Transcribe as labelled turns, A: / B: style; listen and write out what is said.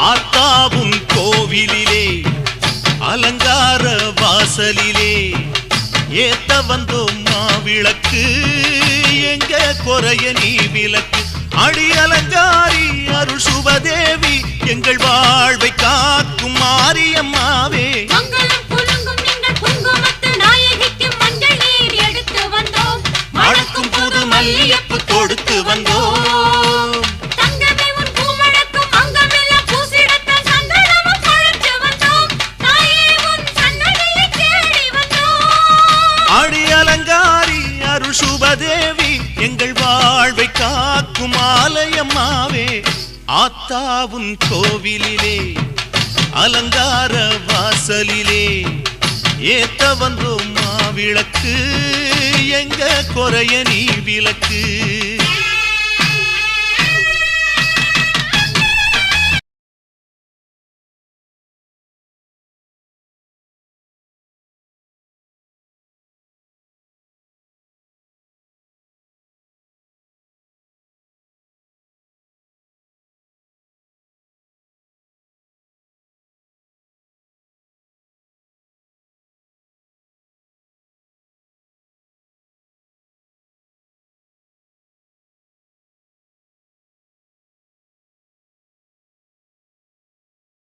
A: ஆத்தாவும் கோவிலிலே அலங்கார வாசலிலே ஏத்த வந்தோம் மாவிளக்கு எங்க குறைய நீ விளக்கு அடி அலங்காரி அருள் சுபதேவி எங்கள் வாழ்வை காக்கும் மாரியம்மாவே மணக்கும் புது மல்லியப்பு கொடுத்து வந்தோம் அடி அலங்காரி அருள் சுபதேவி எங்கள் வாழ்வை காக்கும் ஆலயம்மாவே ஆத்தாவும் கோவிலிலே அலங்கார வாசலிலே ஏத்த வந்தோம் மாவிளக்கு எங்க குறைய நீ விளக்கு